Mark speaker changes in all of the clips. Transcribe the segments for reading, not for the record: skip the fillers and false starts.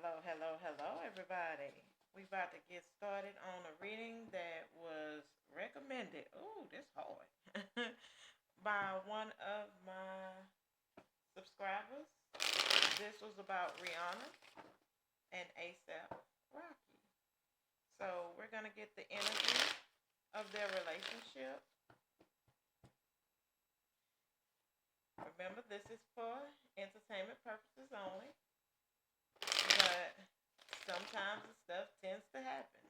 Speaker 1: Hello, hello, hello, everybody. We about to get started on a reading that was recommended. Oh, this hard. By one of my subscribers. This was about Rihanna and ASAP Rocky. So we're gonna get the energy of their relationship. Remember, this is for entertainment purposes only, but sometimes the stuff tends to happen.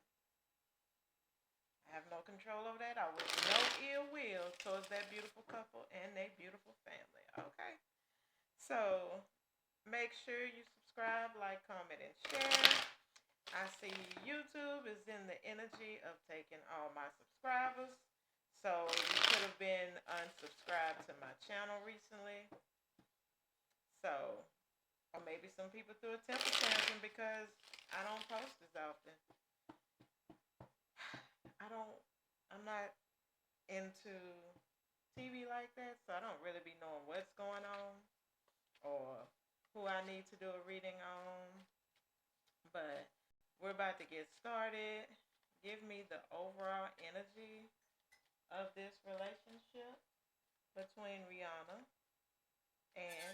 Speaker 1: I have no control over that. I wish no ill will towards that beautiful couple and their beautiful family. Okay? So make sure you subscribe, like, comment, and share. I see YouTube is in the energy of taking all my subscribers. So you could have been unsubscribed to my channel recently. So, or maybe some people threw a temper tantrum because I don't post as often. I'm not into TV like that, so I don't really be knowing what's going on or who I need to do a reading on. But we're about to get started. Give me the overall energy of this relationship between Rihanna and,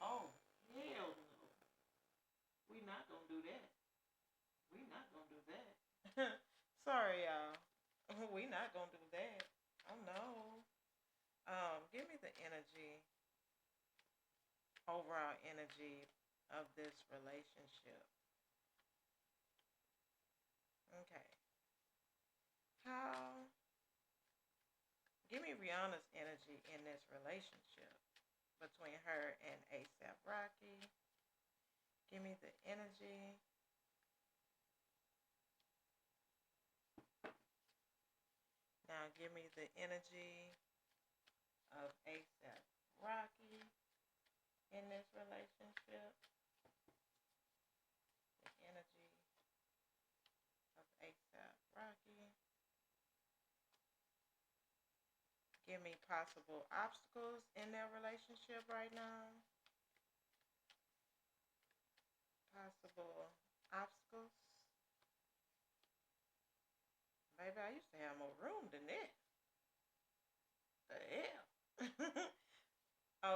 Speaker 1: oh, hell no. We not gonna do that. We not gonna do that. Sorry, y'all. We not gonna do that. Oh no. Give me the energy, overall energy of this relationship. Okay. How? Give me Rihanna's energy in this relationship between her and ASAP Rocky. Give me the energy. Now give me the energy of ASAP Rocky in this relationship. The energy of ASAP Rocky. Give me possible obstacles in their relationship right now. Possible obstacles. Baby, I used to have more room than this. The hell?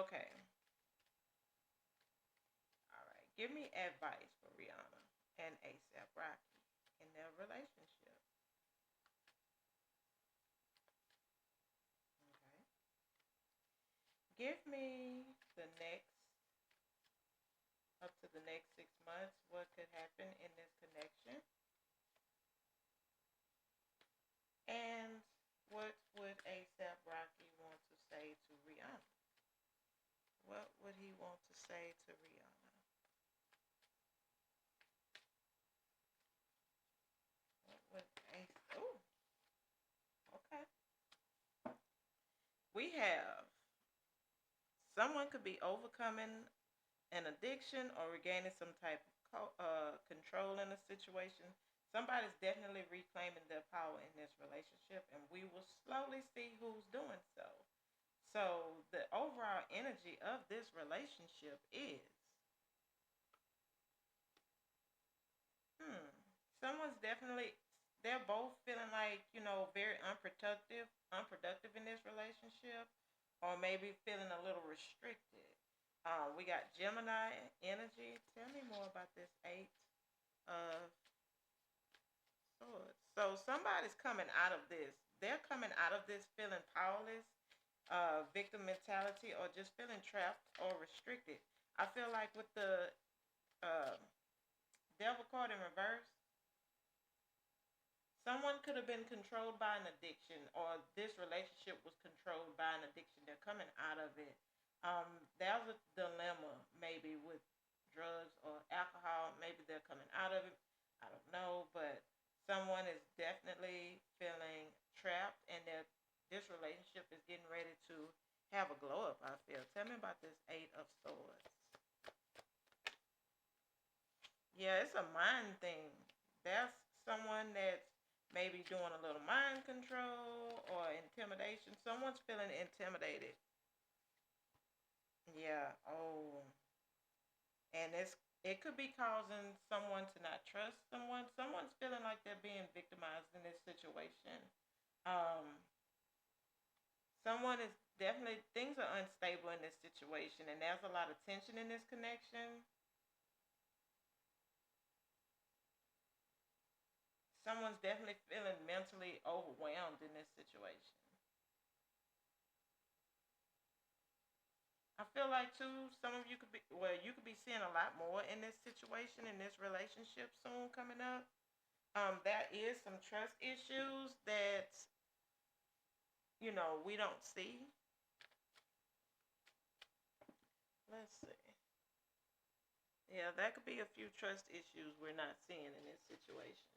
Speaker 1: Okay. Alright. Give me advice for Rihanna and ASAP Rocky in their relationship. Okay. Give me the next, up to the next 6 months, what could happen in this connection. And what would ASAP Rocky want to say to Rihanna? What would he want to say to Rihanna? What would oh, okay. We have someone could be overcoming an addiction or regaining some type of control in a situation. Somebody's definitely reclaiming their power in this relationship, and we will slowly see who's doing so. So, the overall energy of this relationship is hmm, someone's definitely, they're both feeling like, very unproductive in this relationship, or maybe feeling a little restricted. We got Gemini energy. Tell me more about this Eight of Swords. So somebody's coming out of this. They're coming out of this feeling powerless, victim mentality, or just feeling trapped or restricted. I feel like with the uh, Devil card in reverse, someone could have been controlled by an addiction, or this relationship was controlled by an addiction. They're coming out of it. That was a dilemma, maybe with drugs or alcohol. Maybe they're coming out of it. I don't know, but someone is definitely feeling trapped, and this relationship is getting ready to have a glow up. I feel. Tell me about this Eight of Swords. Yeah, it's a mind thing. There's someone that's maybe doing a little mind control or intimidation. Someone's feeling intimidated. Yeah. Oh, and It could be causing someone to not trust someone. Someone's feeling like they're being victimized in this situation. Um, Someone is definitely, things are unstable in this situation, and there's a lot of tension in this connection. Someone's definitely feeling mentally overwhelmed in this situation. I feel like too, some of you could be, well, you could be seeing a lot more in this situation, in this relationship soon coming up. There is some trust issues that we don't see. Let's see. Yeah, that could be a few trust issues we're not seeing in this situation.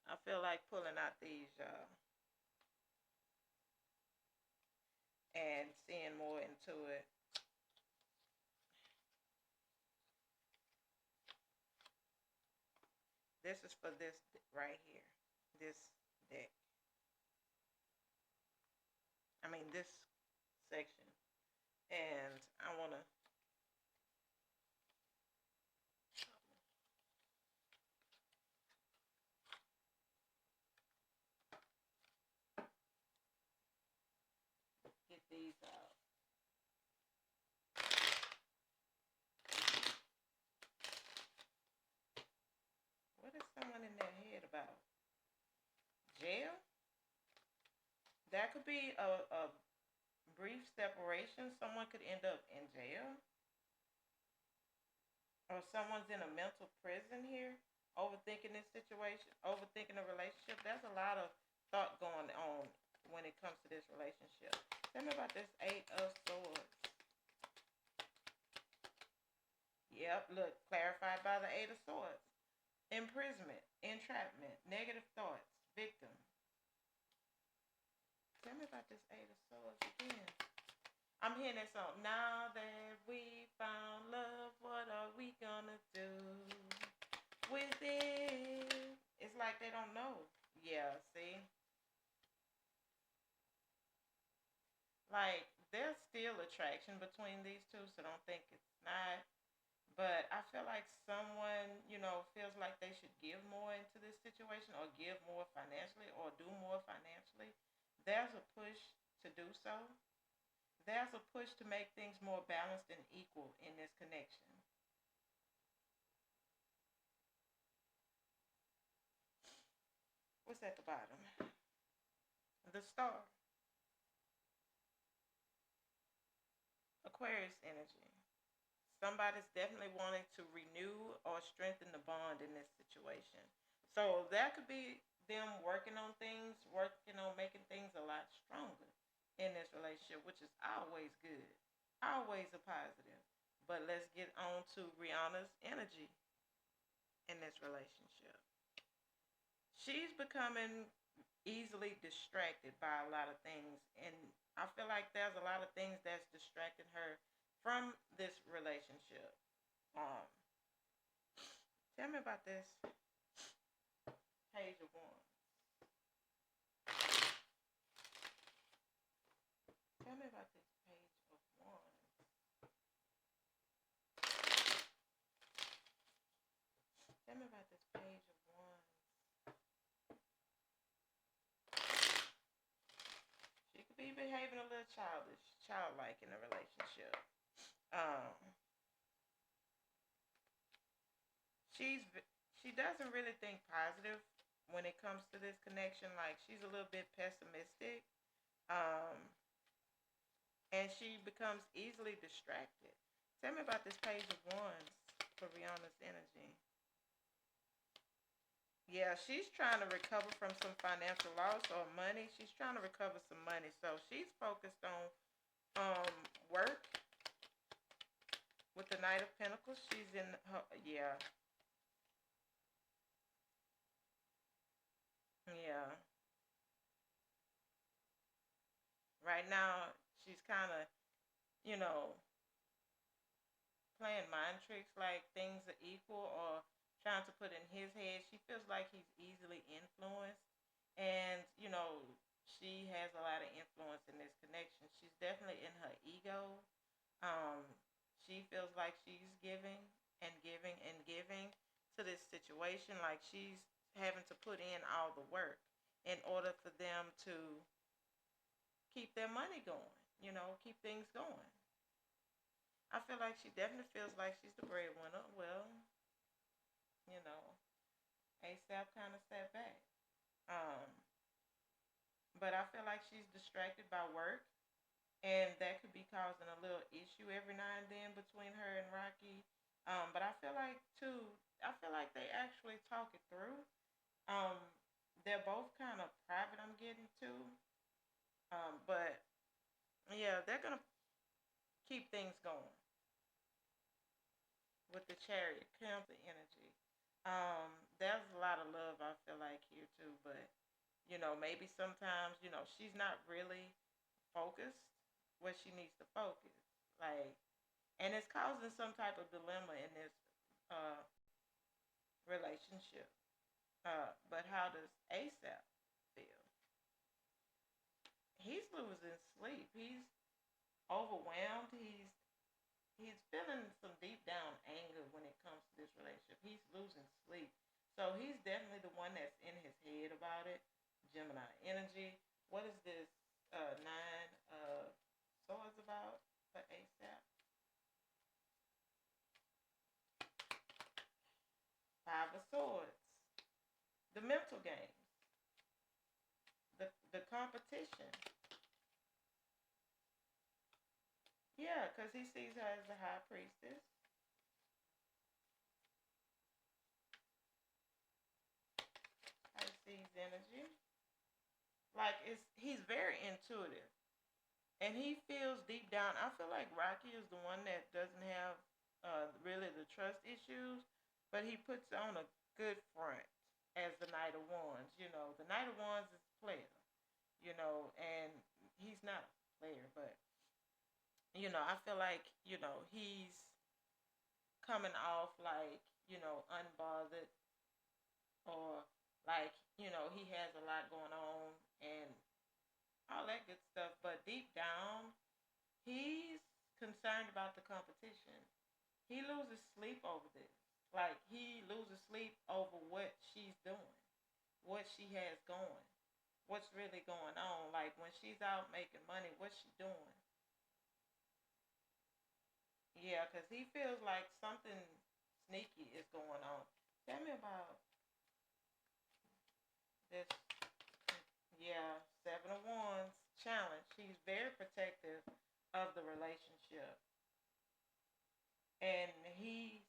Speaker 1: I feel like pulling out these and seeing more into it. This is for this right here, this deck. I mean this section, and I want to get these out. What is someone in their head about? Jail? That could be a brief separation. Someone could end up in jail, or someone's in a mental prison here, overthinking this situation, overthinking a relationship. There's a lot of thought going on when it comes to this relationship. Tell me about this Eight of Swords. Yep, look, clarified by the Eight of Swords. Imprisonment, entrapment, negative thoughts, victim. Tell me about this Eight of Swords again. I'm hearing that song. Now that we found love, what are we gonna do with it? It's like they don't know. Yeah, see? Like, there's still attraction between these two, so don't think it's not. But I feel like someone, feels like they should give more into this situation or give more financially or do more financially. There's a push to do so. There's a push to make things more balanced and equal in this connection. What's at the bottom? The star. Aquarius energy. Somebody's definitely wanting to renew or strengthen the bond in this situation. So that could be them working on things, working on making things a lot stronger in this relationship, which is always good, always a positive. But let's get on to Rihanna's energy in this relationship. She's becoming easily distracted by a lot of things, and I feel like there's a lot of things that's distracting her from this relationship. Um, Tell me about this Page of Wands. Tell me about this Page of Wands. Tell me about this Page of Wands. She could be behaving a little childish, childlike in a relationship. Um, she's she doesn't really think positive when it comes to this connection. Like, she's a little bit pessimistic. Um, and she becomes easily distracted. Tell me about this Page of Wands for Rihanna's energy. Yeah, she's trying to recover from some financial loss or money. She's trying to recover some money. So she's focused on work with the Knight of Pentacles. She's in her, yeah. Yeah. Right now she's kind of, you know, playing mind tricks like things are equal, or trying to put in his head. She feels like he's easily influenced. And, she has a lot of influence in this connection. She's definitely in her ego. Um, she feels like she's giving and giving and giving to this situation. Like she's having to put in all the work in order for them to keep their money going, keep things going. I feel like she definitely feels like she's the breadwinner. Well, you know, ASAP kind of sat back. Um, but I feel like she's distracted by work, and that could be causing a little issue every now and then between her and Rocky. But I feel like too, I feel like they actually talk it through. Um, they're both kind of private. I'm getting to, but yeah, they're gonna keep things going with the Chariot, Cancer energy. There's a lot of love I feel like here too, but maybe sometimes she's not really focused where she needs to focus, like, and it's causing some type of dilemma in this uh relationship. But how does ASAP feel? He's losing sleep. He's overwhelmed. He's feeling some deep down anger when it comes to this relationship. He's losing sleep. So he's definitely the one that's in his head about it. Gemini energy. What is this nine of swords about for ASAP? Five of swords. The mental games. The competition. Yeah, because he sees her as the high priestess. Pisces energy. Like he's very intuitive, and he feels deep down. I feel like Rocky is the one that doesn't have really the trust issues, but he puts on a good front as the Knight of Wands. The Knight of Wands is a player. And he's not a player, but I feel like he's coming off like unbothered, or like he has a lot going on and all that good stuff, but deep down he's concerned about the competition. He loses sleep over this. Like he loses sleep over what she's doing, what she has going, what's really going on. Like when she's out making money, what's she doing? Yeah, because he feels like something sneaky is going on. Tell me about this. Yeah, Seven of Wands challenge. He's very protective of the relationship, and he's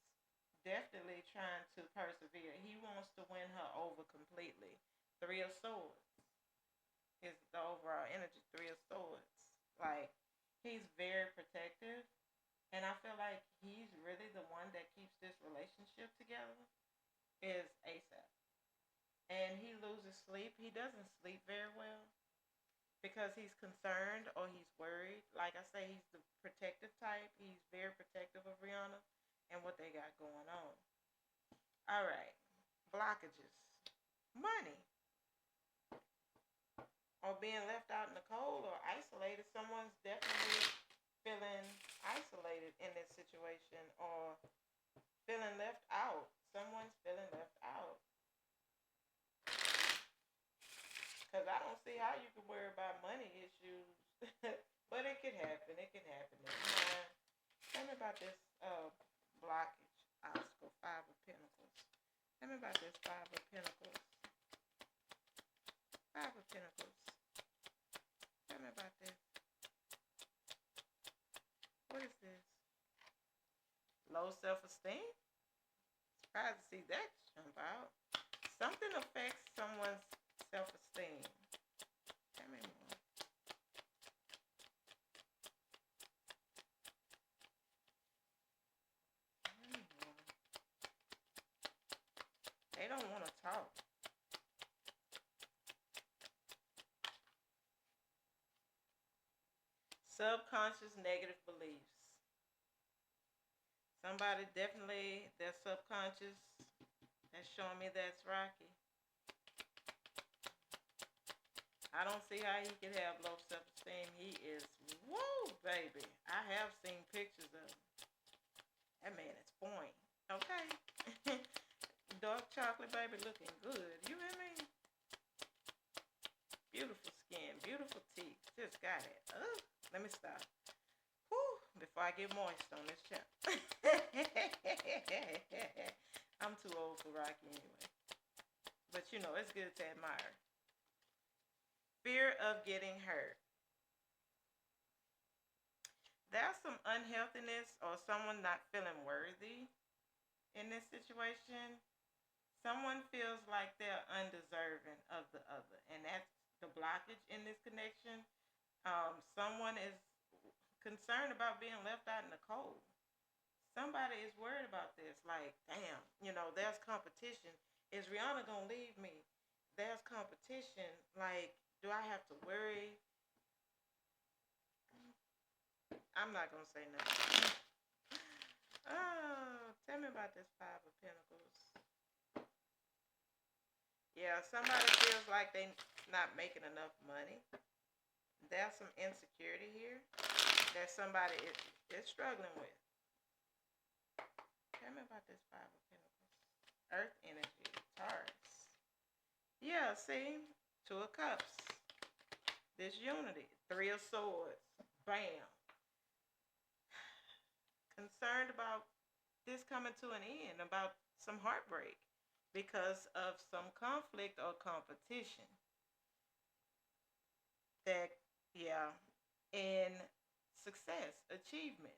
Speaker 1: definitely trying to persevere. He wants to win her over completely. Three of Swords is the overall energy. Three of Swords. Like he's very protective, and I feel like he's really the one that keeps this relationship together. Is ASAP, and he loses sleep. He doesn't sleep very well because he's concerned or he's worried. Like I say, he's the protective type. He's very protective of Rihanna and what they got going on. All right, blockages, money, or being left out in the cold or isolated. Someone's definitely feeling isolated in this situation or feeling left out. Someone's feeling left out. Because I don't see how you can worry about money issues. But it can happen. It can happen. Tell me about this blockage. Obstacle. Five of Pentacles. Tell me about this Five of Pentacles. Five of Pentacles. Tell me about this. What is this? Low self-esteem? Surprised to see that jump out. Something affects someone's self-esteem. Tell me more. Tell me more. They don't want to talk. Subconscious negative beliefs. Somebody definitely, their subconscious, that's showing me that's Rocky. I don't see how he could have low self-esteem. He is, whoa, baby. I have seen pictures of him. chocolate baby looking good. You hear me? Beautiful skin, beautiful teeth. Just got it. Let me stop. Whew, before I get moist on this channel. I'm too old for Rocky anyway. But you know, it's good to admire. Fear of getting hurt. There's some unhealthiness or someone not feeling worthy in this situation. Someone feels like they're undeserving of the other, and that's the blockage in this connection. Someone is concerned about being left out in the cold. Somebody is worried about this. Like, damn, there's competition. Is Rihanna gonna leave me? There's competition. Like, do I have to worry? I'm not gonna say nothing. Oh, tell me about this Five of Pentacles. Yeah, somebody feels like they're not making enough money. There's some insecurity here that somebody is struggling with. Tell me about this Five of Pentacles. Earth energy, Taurus. Yeah, see? Two of Cups. This unity. Three of Swords. Bam. Concerned about this coming to an end, about some heartbreak because of some conflict or competition. That, yeah, in success, achievement.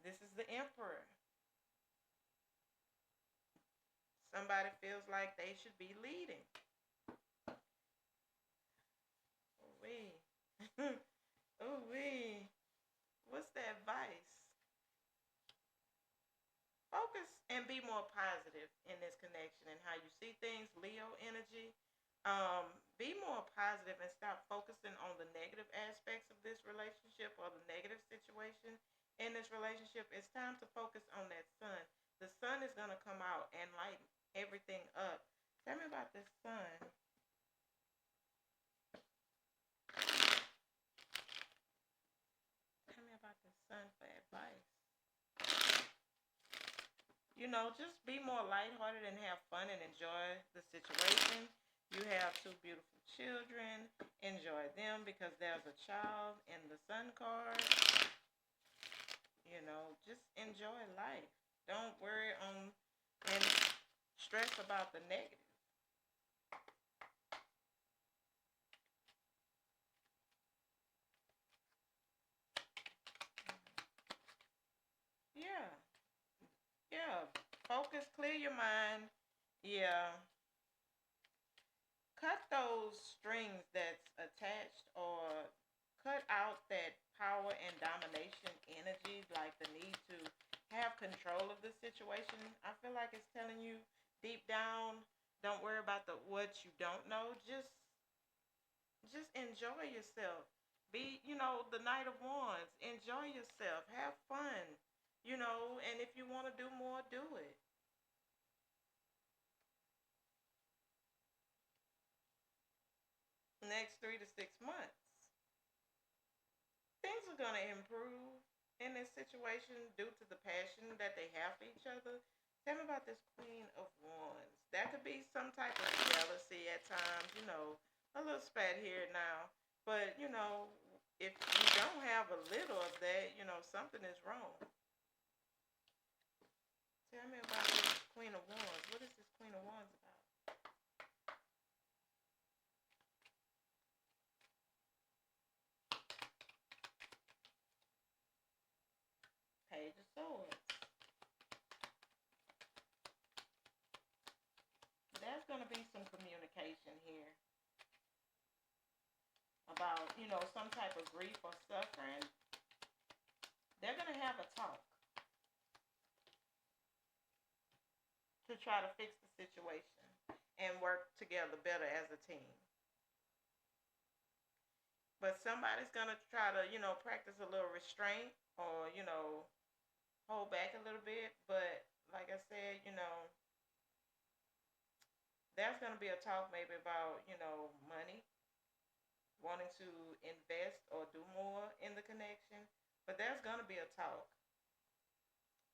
Speaker 1: This is the Emperor. Somebody feels like they should be leading. Ooh-wee. Ooh-wee. What's the advice? Focus and be more positive in this connection and how you see things, Leo energy. Be more positive and stop focusing on the negative aspects of this relationship or the negative situation in this relationship. It's time to focus on that sun. The sun is going to come out and light everything up. Tell me about this sun. Tell me about the sun for advice. Just be more lighthearted and have fun and enjoy the situation. You have two beautiful children. Enjoy them because there's a child in the sun card. Just enjoy life. Don't worry and stress about the negative. Yeah. Yeah. Focus, clear your mind. Yeah. Cut those strings that's attached or cut out that power and domination energy, like the need to have control of the situation. I feel like it's telling you deep down, don't worry about the what you don't know. Just enjoy yourself. Be, the Knight of Wands. Enjoy yourself. Have fun. And if you want to do more, do it. Next 3 to 6 months, things are going to improve in this situation due to the passion that they have for each other. Tell me about this Queen of Wands. That could be some type of jealousy at times, a little spat here now. But, if you don't have a little of that, something is wrong. Tell me about this Queen of Wands. What is this Queen of Wands about? Page of Swords. There's going to be some communication here about, some type of grief or suffering. They're going to have a talk to try to fix the situation and work together better as a team. But somebody's going to try to, practice a little restraint or, hold back a little bit. But like I said, there's going to be a talk maybe about, money, wanting to invest or do more in the connection. But there's going to be a talk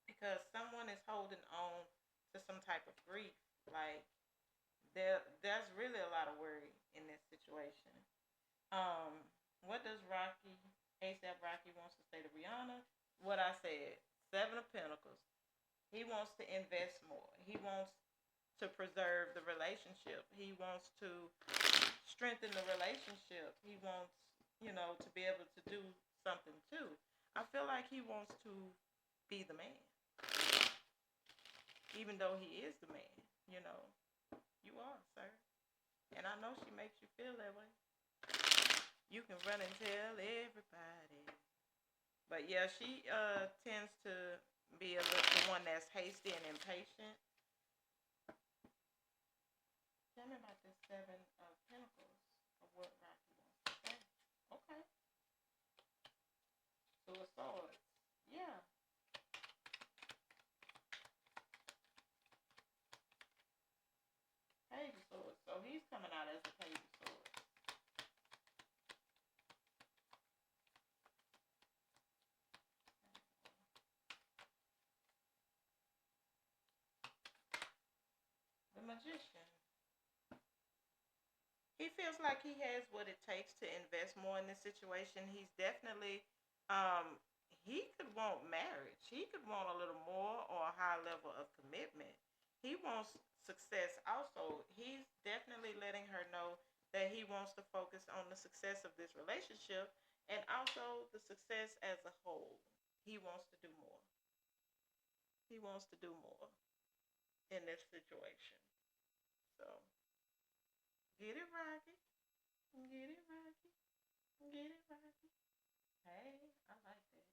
Speaker 1: because someone is holding on to some type of grief. Like there's really a lot of worry in this situation. Um, what does Rocky ASAP Rocky wants to say to Rihanna? What I said, Seven of Pentacles. He wants to invest more. He wants to preserve the relationship. He wants to strengthen the relationship. He wants, to be able to do something too. I feel like he wants to be the man, even though he is the man. You know, you are, sir, and I know she makes you feel that way. You can run and tell everybody, but yeah, she tends to be the one that's hasty and impatient. Tell me about this Seven of Pentacles of what Rocky wants to say. Okay, Two of Swords. Yeah, Page of Swords. So he's coming out as a Page of Swords. The Magician. He feels like he has what it takes to invest more in this situation. He's definitely, um, he could want marriage. He could want a little more or a high level of commitment. He wants success also. He's definitely letting her know that he wants to focus on the success of this relationship and also the success as a whole. He wants to do more. He wants to do more in this situation. So, get it, Rocky. Get it, Rocky. Get it, Rocky. Hey, I like that.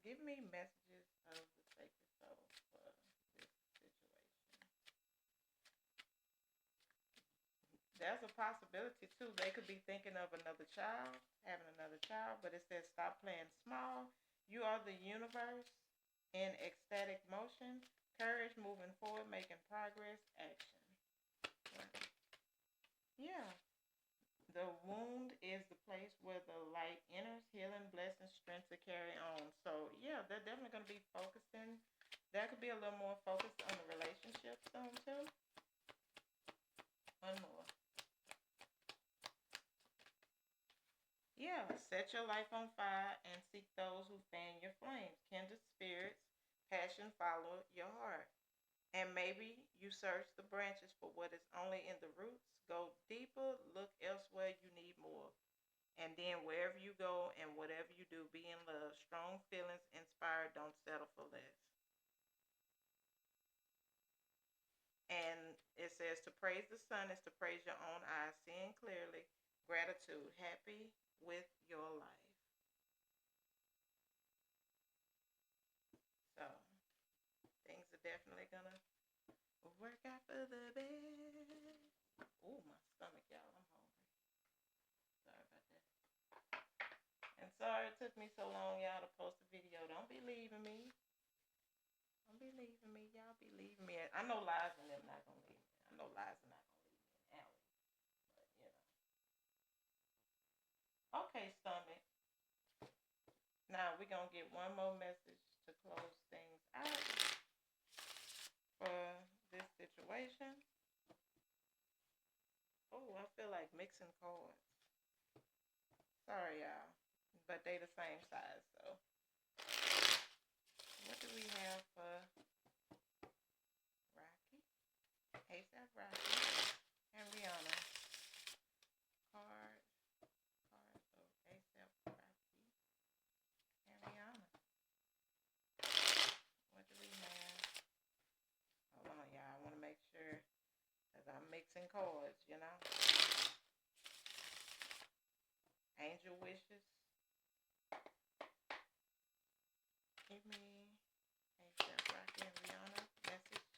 Speaker 1: Give me messages of the sacred soul for this situation. There's a possibility too. They could be thinking of another child, having another child, but it says stop playing small. You are the universe in ecstatic motion, courage, moving forward, making progress, action. Right. Yeah. The wound is the place where the light enters, healing, blessing, strength to carry on. So, yeah, they're definitely going to be focusing. There could be a little more focus on the relationship soon, too. One more. Yeah, set your life on fire and seek those who fan your flames. Kindred spirits, passion follow your heart. And maybe you search the branches for what is only in the roots. Go deeper, look elsewhere, you need more. And then wherever you go and whatever you do, be in love. Strong feelings, inspired, don't settle for less. And it says to praise the sun is to praise your own eyes, seeing clearly. Gratitude, happy with your life. So things are definitely gonna work out for the best. Oh, my stomach, y'all. I'm hungry. Sorry about that. And sorry it took me so long, y'all, to post a video. Don't be leaving me. Don't be leaving me. Y'all be leaving me. I know Lies and them not gonna leave me. I know Lies are not gonna leave me in alley. But Okay, stomach. Now we're gonna get one more message to close things out for this situation. Oh, I feel like mixing cards. Sorry, y'all. But they the same size, so what do we have for Rocky? ASAP Rocky and Rihanna. Card, cards of ASAP Rocky and Rihanna. What do we have? Hold on, y'all. I want to make sure that I'm mixing cards, Angel wishes. Give me ASAP Rocky and Rihanna message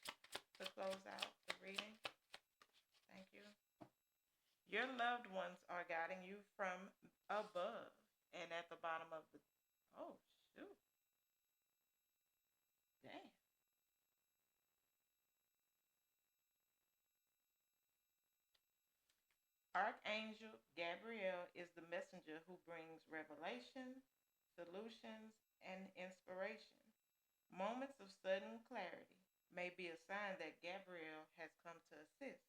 Speaker 1: to close out the reading. Thank you. Your loved ones are guiding you from above. And at the bottom of the... Oh, shoot. Damn. Archangel Gabriel is the messenger who brings revelation, solutions, and inspiration. Moments of sudden clarity may be a sign that Gabrielle has come to assist.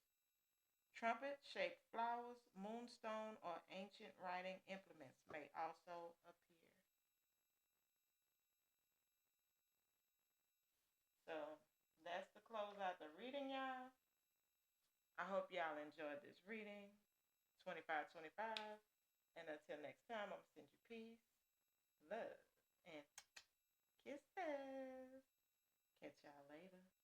Speaker 1: Trumpet shaped flowers, moonstone, or ancient writing implements may also appear. So that's to close out the reading, y'all. I hope y'all enjoyed this reading. 2525. And until next time, I'm going to send you peace, love, and kisses. Catch y'all later.